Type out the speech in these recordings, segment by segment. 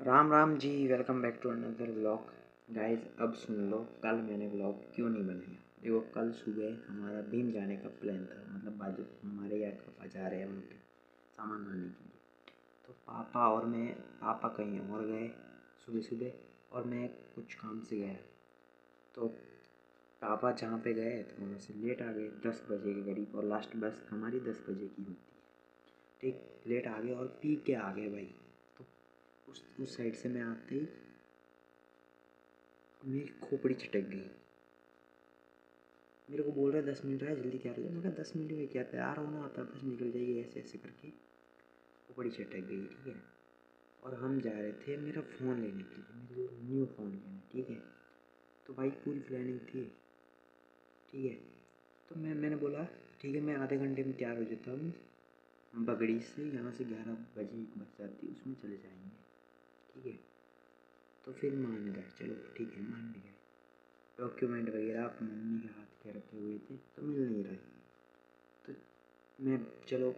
Ram Ram ji, welcome back to another vlog. Guys अब सुन लो, कल मैंने व्लॉग क्यों नहीं बनाया। देखो, कल सुबह हमारा भीम जाने का प्लान था, मतलब बाजू हमारे यहाँ का बाजार है, वहाँ पे सामान लाने के लिए। तो पापा और मैं, पापा कहीं और गए सुबह सुबह और मैं कुछ काम से गया। तो पापा जहाँ पे गए तो वहाँ से लेट आ गए 10 बजे के करीब, और लास्ट बस हमारी 10 बजे की होती है। ठीक, लेट आ गए और पी के आ गए भाई। तो उस साइड से मैं आते ही मेरी खोपड़ी छिटक गई। मेरे को बोल रहा है 10 मिनट है, जल्दी क्या रही है। मैं कहा 10 मिनट में क्या, तैयार होना आता, बस निकल जाएगी ऐसे ऐसे करके। खोपड़ी छिटक गई, ठीक है। और हम जा रहे थे मेरा फ़ोन लेने के लिए, मेरे को न्यू फ़ोन लेना, ठीक है। तो भाई पूरी प्लानिंग थी, ठीक है। तो मैंने बोला ठीक है, मैं आधे घंटे में तैयार हो जाता हूँ। बगड़ी से यहाँ से 11 बजे एक बस जाती है, उसमें चले जाएंगे, ठीक है। तो फिर मान गए, चलो ठीक है, मान भी गए। डॉक्यूमेंट वगैरह मम्मी के हाथ के रखे हुए थे तो मिल नहीं रहे। तो मैं, चलो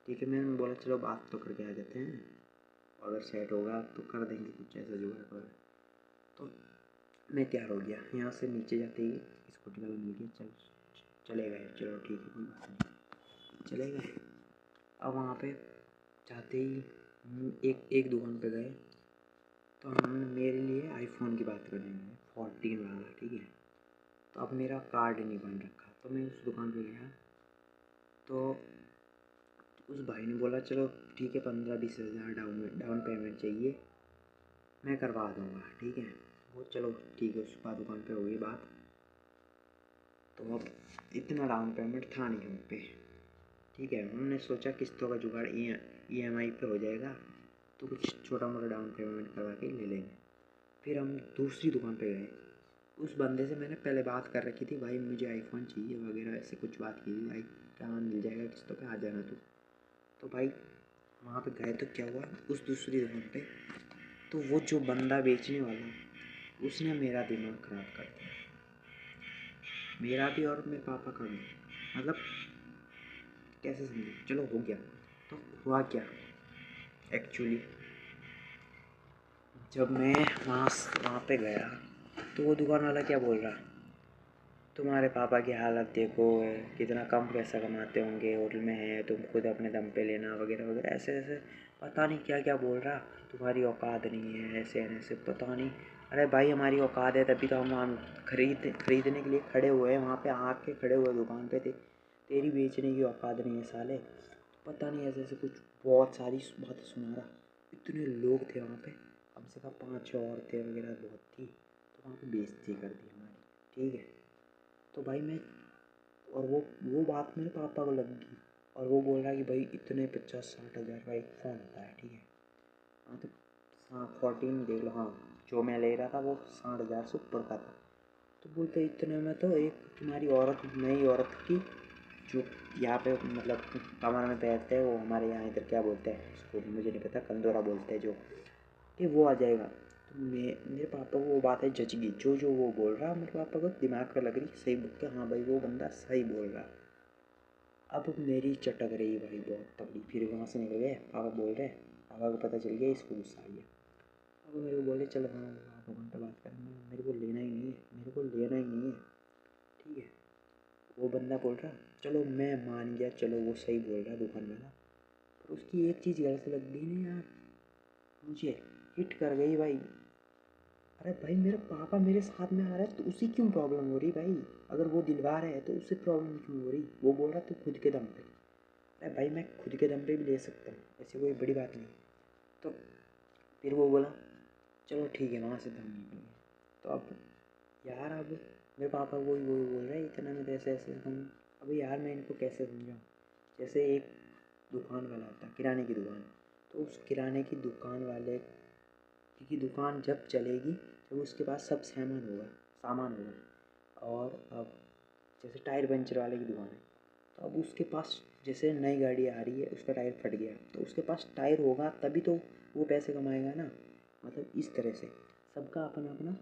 ठीक है, मैंने बोला चलो बात तो करके आ जाते हैं, अगर सेट होगा तो कर देंगे कुछ ऐसा जुगाड़ वगैरह। तो मैं तैयार हो गया, यहाँ से नीचे जाते ही स्कूटी वाला मिल गया, चले गए, चलो ठीक है कोई बात नहीं, चले गए। अब वहाँ पे जाते ही एक एक दुकान पे गए। तो हमने मेरे लिए आईफोन की बात करेंगे 14 वाला, ठीक है। तो अब मेरा कार्ड नहीं बन रखा, तो मैं उस दुकान पे गया। तो उस भाई ने बोला चलो ठीक है, 15-20 हज़ार डाउन पेमेंट चाहिए, मैं करवा दूँगा, ठीक है। वो चलो ठीक है, उस बाद दुकान पे हो गई बात। तो अब इतना डाउन पेमेंट था नहीं हम पे, ठीक है। हमने सोचा किस्तों का जुगाड़ EMI पे हो जाएगा, तो कुछ छोटा मोटा डाउन पेमेंट करवा के ले लेंगे। फिर हम दूसरी दुकान पे गए। उस बंदे से मैंने पहले बात कर रखी थी, भाई मुझे आईफोन चाहिए वगैरह, ऐसे कुछ बात की थी, भाई क्या मिल जाएगा किस्तों पे, आ जाना तू। तो भाई वहाँ पे गए तो क्या हुआ, उस दूसरी दुकान पे, तो वो जो बंदा बेचने वाला, उसने मेरा दिमाग ख़राब कर दिया, मेरा भी और मेरे पापा का भी। मतलब कैसे समझे, चलो हो गया। तो हुआ क्या एक्चुअली, जब मैं वहाँ पे गया तो वो दुकान वाला क्या बोल रहा, तुम्हारे पापा की हालत देखो, कितना कम पैसा कमाते होंगे, होटल में हैं, तुम खुद अपने दम पे लेना वगैरह वगैरह, ऐसे ऐसे पता नहीं क्या क्या बोल रहा। तुम्हारी औकात नहीं है, ऐसे ऐसे पता नहीं। अरे भाई हमारी औकात है, तभी तो हम खरीदने के लिए खड़े हुए हैं, वहाँ पे आके खड़े हुए दुकान पे थे। तेरी बेचने की औकात नहीं है साले। पता नहीं ऐसे ऐसे कुछ बहुत सारी बातें सुना रहा। इतने लोग थे वहाँ पे, कम से कम 5-6 औरतें वगैरह बहुत थी। तो वहाँ पे बेइज्जती कर दी हमारी, ठीक है। तो भाई मैं, और वो बात मेरे पापा को लग गई, और वो बोल रहा है कि भाई इतने 50-60 हज़ार का एक फ़ोन होता है, ठीक है। हाँ तो हाँ 14 देख लो, हाँ जो मैं ले रहा था वो 60 हज़ार से ऊपर का था। तो बोलते इतने में तो एक तुम्हारी औरत, नई औरत की, जो यहाँ पे मतलब कमर में पहनते हैं, वो हमारे यहाँ इधर क्या बोलते हैं उसको मुझे नहीं पता, कंदोरा बोलते हैं जो, कि वो आ जाएगा। तो मेरे पापा को वो बात है जच गई, जो वो बोल रहा मेरे पापा को दिमाग पे लग रही, सही बोल के, हाँ भाई वो बंदा सही बोल रहा। अब मेरी चटक रही भाई बहुत तगड़ी। फिर वहाँ से निकल गए, पापा बोल रहे, पापा को पता चल गया, इसको गुस्सा आ गया। अब मेरे को बोले चल हाँ आधा घंटा बात करेंगे, मेरे को लेना ही नहीं है, मेरे को लेना ही नहीं है, ठीक है। वो बंदा बोल रहा चलो मैं मान गया, चलो वो सही बोल रहा दुकान वाला, पर उसकी एक चीज़ गलत लग गई ना यार, मुझे हिट कर गई भाई। अरे भाई मेरा पापा मेरे साथ में आ रहा है तो उसी क्यों प्रॉब्लम हो रही भाई, अगर वो दिलवा रहा है तो उससे प्रॉब्लम क्यों हो रही। वो बोल रहा तू खुद के दम पे, अरे भाई मैं खुद के दम पे भी ले सकता हूँ, ऐसी कोई बड़ी बात नहीं। तो फिर वो बोला चलो ठीक है, वहाँ से दम निकल गया। तो अब यार, अब मेरे पापा वही वही बोल रहे हैं इतना में तो ऐसे ऐसे हम, अब यार मैं इनको कैसे समझाऊँ। जैसे एक दुकान वाला था, किराने की दुकान, तो उस किराने की दुकान वाले की दुकान जब चलेगी जब उसके पास सब सामान होगा। और अब जैसे टायर पंचर वाले की दुकान है, तो अब उसके पास जैसे नई गाड़ी आ रही है, उसका टायर फट गया, तो उसके पास टायर होगा तभी तो वो पैसे कमाएगा ना। मतलब इस तरह से सबका अपना अपना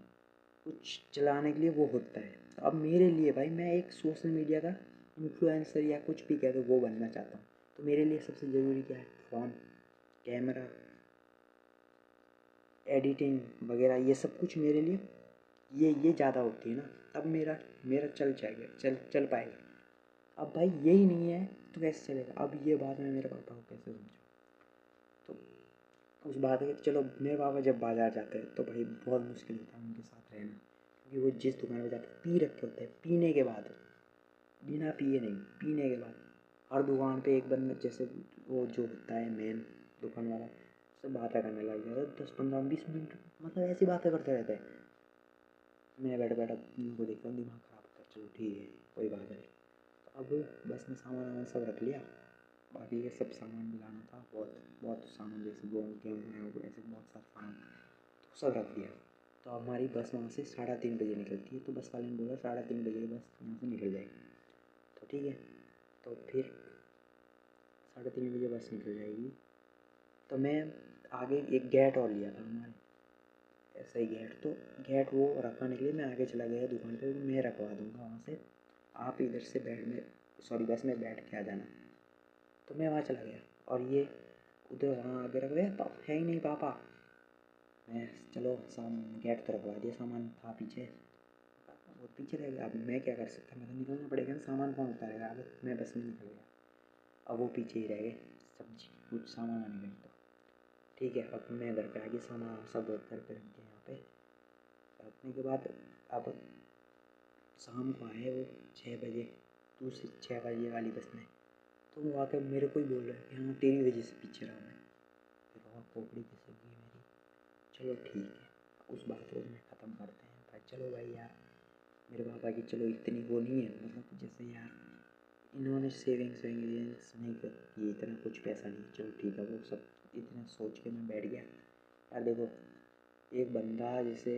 कुछ चलाने के लिए वो होता है। तो अब मेरे लिए भाई, मैं एक सोशल मीडिया का इन्फ्लुएंसर या कुछ भी कह दो, वो बनना चाहता हूँ। तो मेरे लिए सबसे ज़रूरी क्या है, फ़ोन, कैमरा, एडिटिंग वगैरह ये सब कुछ मेरे लिए ये ज़्यादा होती है ना, तब मेरा मेरा चल जाएगा, चल पाएगा। अब भाई यही नहीं है तो कैसे चलेगा। अब ये बात मैं मेरे पापा को कैसे समझाऊँ। तो उस बात है, चलो मेरे पापा जब बाज़ार जाते हैं तो भाई बहुत मुश्किल होता है उनके साथ रहना, क्योंकि वो जिस दुकान पर जाते हैं पी रखे होते हैं, पीने के बाद, बिना पिए नहीं, पीने के बाद हर दुकान पे एक बंदा, जैसे वो जो होता है मेन दुकान वाला, सब बातें करने लग जाता है 10 15 20 मिनट, मतलब ऐसी बातें करते रहते हैं। मैं बैठा बैठा उनको देखता हूँ, दिमाग ख़राब होता है। चलो ठीक है, कोई बात नहीं। तो अब बस में सामान वामान सब रख लिया, बाकी ये सब सामान भी लाना था, बहुत बहुत सामान, जैसे गेहूँ हैं ऐसे बहुत सारा सामान, तो सब रख दिया। तो हमारी बस वहाँ से 3:30 बजे निकलती है, तो बस वाले ने बोला 3:30 बजे बस यहाँ से निकल जाएगी। तो ठीक है, तो फिर 3:30 बजे बस निकल जाएगी। तो मैं आगे एक गेट और लिया था हमारे, ऐसा ही गेट, तो गेट वो रखवाने के लिए मैं आगे चला गया दुकान पे, मैं रखवा दूँगा वहाँ से, आप इधर से बस में बैठ के आ जाना। तो मैं वहाँ चला गया और ये उधर वहाँ आगे रख गया, पापा है ही नहीं पापा। मैं चलो गेट तो रखवा दिया, सामान था पीछे, वो पीछे रह गया। अब मैं क्या कर सकता, मैं तो निकलना पड़ेगा ना, सामान कौन उतारेगा आगे, मैं बस में निकल गया। अब वो पीछे ही रह गए, सब्जी कुछ सामान आने गए। तो ठीक है, अब मैं घर पे आ गया, सामान सब घर पे रख दिया यहाँ पे रखने के बाद। अब शाम को आए वो 6 बजे, दूसरी 6 बजे वाली बस में, तो वो आकर मेरे को ही बोल रहा है कि हाँ तेरी वजह से पीछे रहा मैं। फिर और खोपड़ी खिसक गई मेरी। चलो ठीक है, उस बात को मैं ख़त्म करते हैं भाई। चलो भाई यार, मेरे पापा की चलो इतनी वो नहीं है, मतलब जैसे यार इन्होंने सेविंग्स वेविंग्स नहीं की, इतना कुछ पैसा नहीं, चलो ठीक है, वो सब इतना सोच के मैं बैठ गया। यार देखो, एक बंदा जैसे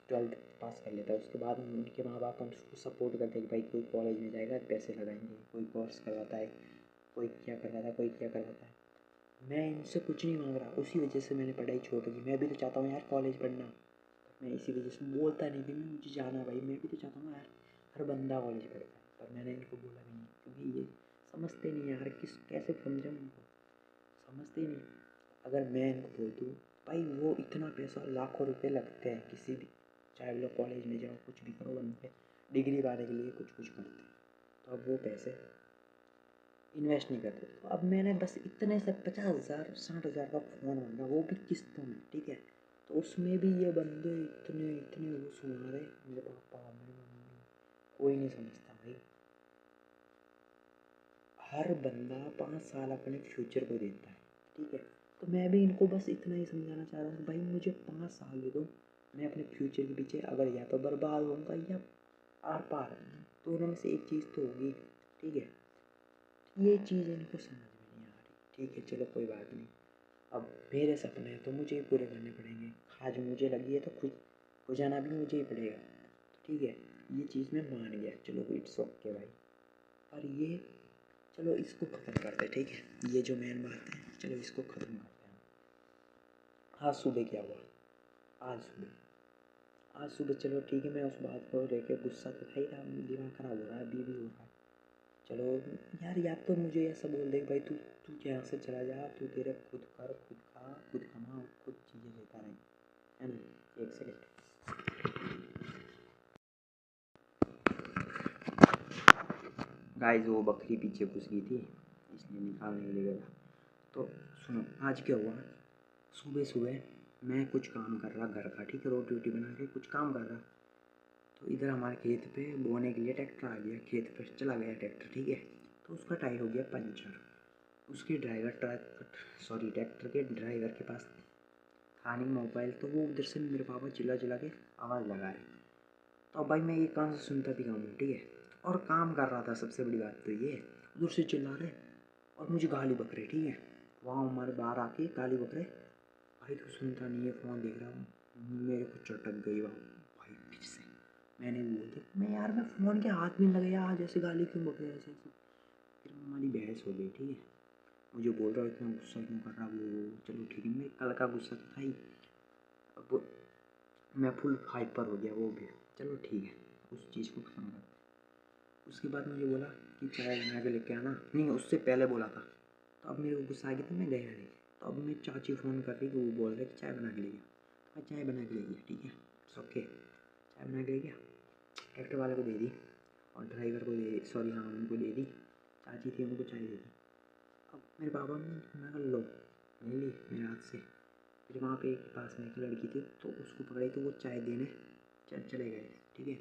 12th पास कर लेता है, उसके बाद उनके माँ बाप उसको सपोर्ट करते हैं कि भाई कोई कॉलेज में जाएगा पैसे लगाएंगे, कोई कोर्स करवाता है, कोई क्या करवाता है, कोई क्या करवाता है। मैं इनसे कुछ नहीं मांग रहा, उसी वजह से मैंने पढ़ाई छोड़ दी। मैं भी तो चाहता हूँ यार कॉलेज पढ़ना, मैं इसी वजह से बोलता नहीं भी, मैं मुझे जाना भाई, मैं भी तो चाहता हूँ यार हर बंदा कॉलेज पढ़ता है, पर मैंने इनको बोला भी नहीं, क्योंकि ये समझते नहीं यार, कैसे समझाऊँ इनको, समझते ही नहीं। अगर मैं इनको बोल दूँ, भाई वो इतना पैसा, लाखों रुपए लगते हैं किसी भी, चाहे वो लोग कॉलेज में जाओ, कुछ भी करो, बंदे डिग्री पाने के लिए कुछ कुछ करते हैं, तो अब वो पैसे इन्वेस्ट नहीं करते। तो अब मैंने बस इतने से 50,000 60,000 का फ़ोन मांगा, वो भी किस्तों में, ठीक है। तो उसमें भी ये बंदे इतने इतने वो सुना रहे, मेरे पापा मेरी मम्मी, कोई नहीं समझता भाई। हर बंदा 5 साल अपने फ्यूचर को देता है, ठीक है। तो मैं भी इनको बस इतना ही समझाना चाह रहा हूँ, भाई मुझे 5 साल दे दो, मैं अपने फ्यूचर के पीछे अगर या तो बर्बाद होऊंगा या आर पार, दोनों में से एक चीज़ तो होगी, ठीक है। ये चीज़ इनको समझ में नहीं आ रही, ठीक है, चलो कोई बात नहीं। अब मेरे सपने हैं तो मुझे ही पूरे करने पड़ेंगे, आज मुझे लगी है तो खुद हो जाना भी मुझे ही पड़ेगा, तो ठीक है। ये चीज़ मैं मान गया, चलो इट्स ओके भाई। और ये, चलो इसको ख़त्म करते हैं, ठीक है, ये जो मेन बात है, चलो इसको ख़त्म करते हैं। आज सुबह क्या हुआ, आज सुबह चलो ठीक है, मैं उस बात को लेके गुस्सा तो था ही था, दिमाग ख़राब हो रहा है, अभी भी हो रहा है। चलो यार, या तो मुझे ऐसा बोल दे भाई तू तू यहाँ से चला जा, तू तेरे खुद कर, खुद खा, खुद कमा, खुद चीज़ें लेता रहे, है ना। एक सेकेंड, गाइस वो बकरी पीछे घुस गई थी, इसलिए निकालने के लिए गया। तो सुनो, आज क्या हुआ, सुबह सुबह मैं कुछ काम कर रहा घर का, ठीक है, रोटी वोटी बना के कुछ काम कर रहा, तो इधर हमारे खेत पे बोने के लिए ट्रैक्टर आ गया, खेत पे चला गया ट्रैक्टर, ठीक है। तो उसका टायर हो गया पंचर, उसके ट्रैक्टर के ड्राइवर के पास था नहीं मोबाइल, तो वो उधर से मेरे पापा चिल्ला चिल्ला के आवाज़ लगा रहे। तो अब भाई मैं ये कान से सुनता भी काम हूँ, ठीक है, और काम कर रहा था। सबसे बड़ी बात तो ये, उधर से चिल्ला रहे और मुझे गाली बक रहे, ठीक है, वहाँ हमारे बाहर आके गाली बक रहे। भाई तो सुनता नहीं है, फ़ोन देख रहा हूँ, मेरे को चटक गई वहाँ भाई फिर से। मैंने भी बोल दिया, मैं यार मैं फ़ोन के हाथ में लगे यार, जैसे गाली क्यों बक रहे ऐसे ऐसे। फिर हमारी बहस हो गई, ठीक है, मुझे बोल रहा है इतना गुस्सा क्यों कर रहा वो, चलो ठीक है, मैं कल का गुस्सा तो था ही, अब मैं फुल हाइपर हो गया वो भी, चलो ठीक है, उस चीज़ को ख़त्म कर। उसके बाद मुझे बोला कि चाय बना के लेके आना, नहीं उससे पहले बोला था, तो अब मेरे को गुस्सा आ गया, तो मैं गया नहीं। तो अब मैं चाची फ़ोन कर रही कि वो बोल रहे कि चाय बना के लेके आ, तो मैं चाय बना के ले गया, ठीक है, ओके, चाय बना के ले गया, ट्रैक्टर वाले को दे दी और ड्राइवर को दे, सॉरी हाँ उनको दे दी, चाची थी उनको चाय दे दी। अब मेरे पापा मैं कर लो ले ली मेरे हाथ से। फिर वहाँ पे एक पास में एक लड़की थी तो उसको पकड़ी तो वो चाय देने चले गए, ठीक है,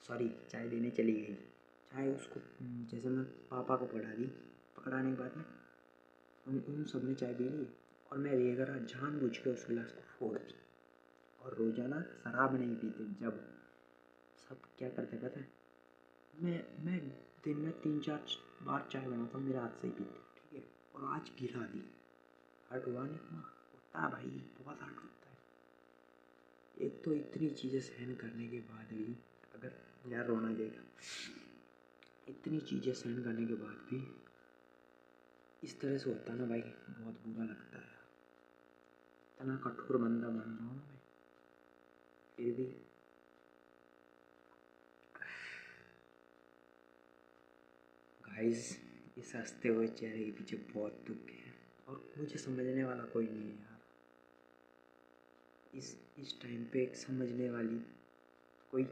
सॉरी चाय देने चली गई। चाय उसको जैसे मैं पापा को पकड़ाने के बाद में उन सब ने चाय पी ली और मैं रेगरा जानबूझ के उस गिलास को फोड़ दी। और रोज़ाना शराब नहीं पीते जब सब क्या करते पता है, मैं दिन में 3-4 बार चाय बनाता हूँ मेरे हाथ से ही पीते, ठीक है, और आज गिरा दी। हर्ट हुआ नहीं हुआ, होता है भाई, बहुत हर्ट होता है। एक तो इतनी चीज़ें सहन करने के बाद भी, अगर यार रोना देगा, इतनी चीज़ें सहन करने के बाद भी इस तरह से होता है ना भाई, बहुत बुरा लगता है। इतना कठोर बंदा बन रहा हूँ मैं, फिर भी गाइस इस हंसते हुए चेहरे के पीछे बहुत दुख है और मुझे समझने वाला कोई नहीं है यार। इस टाइम पे एक समझने वाली कोई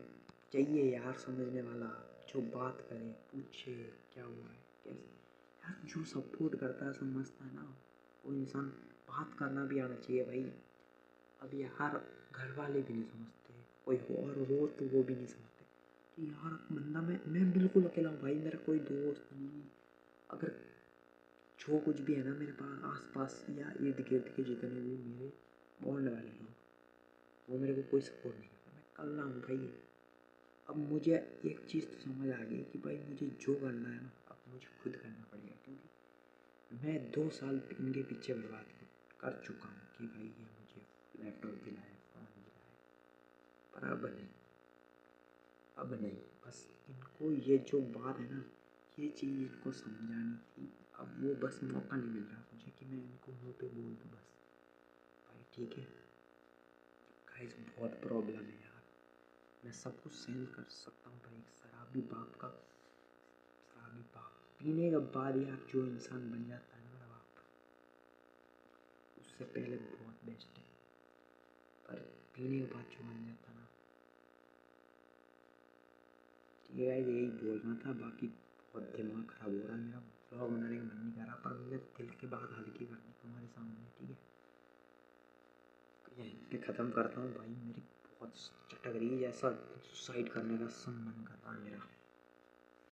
चाहिए यार, समझने वाला जो बात करे, पूछे क्या हुआ है कैसे, यार जो सपोर्ट करता है समझता है ना, वो इंसान बात करना भी आना चाहिए भाई। अब यार घर वाले भी नहीं समझते, कोई और हो तो वो भी नहीं समझते कि यार बंदा मैं बिल्कुल अकेला हूँ भाई, मेरा कोई दोस्त नहीं। अगर जो कुछ भी है ना मेरे पास आस पास या इर्द गिर्द के जितने भी मेरे बॉन्ड वाले लोग, वो मेरे को कोई सपोर्ट नहीं करता, मैं अकेला हूँ भाई। अब मुझे एक चीज़ तो समझ आ गई कि भाई मुझे जो करना है ना अब मुझे खुद करना पड़ेगा, क्योंकि मैं 2 साल इनके पीछे बर्बाद कर चुका हूँ कि भाई ये मुझे लैपटॉप दिलाए, फ़ोन दिलाए, पर अब नहीं, बस इनको ये जो बात है ना, ये चीज़ इनको समझानी थी। अब वो बस मौका नहीं मिल रहा मुझे कि मैं इनको मुँह पे बोल दूँ बस भाई ठीक है। गाइस बहुत प्रॉब्लम है यार, मैं सब कुछ सहन कर सकता हूँ पर एक शराबी बाप पीने के बाद यार जो इंसान बन जाता है ना मेरा बाप, उससे पहले बहुत बेस्ट है, पर पीने के बाद जो बन जाता ना, ठीक है गाइस यही बोलना था। बाकी बहुत दिमाग ख़राब हो रहा है मेरा, ब्लॉग बनाने का मन नहीं कर रहा, पर मुझे दिल की बात हल्की करनी तुम्हारे सामने, ठीक है, यहीं पे ख़त्म करता हूँ भाई। मेरी बहुत चटक रही है, जैसा सुसाइड करने का सब मन कर रहा है मेरा।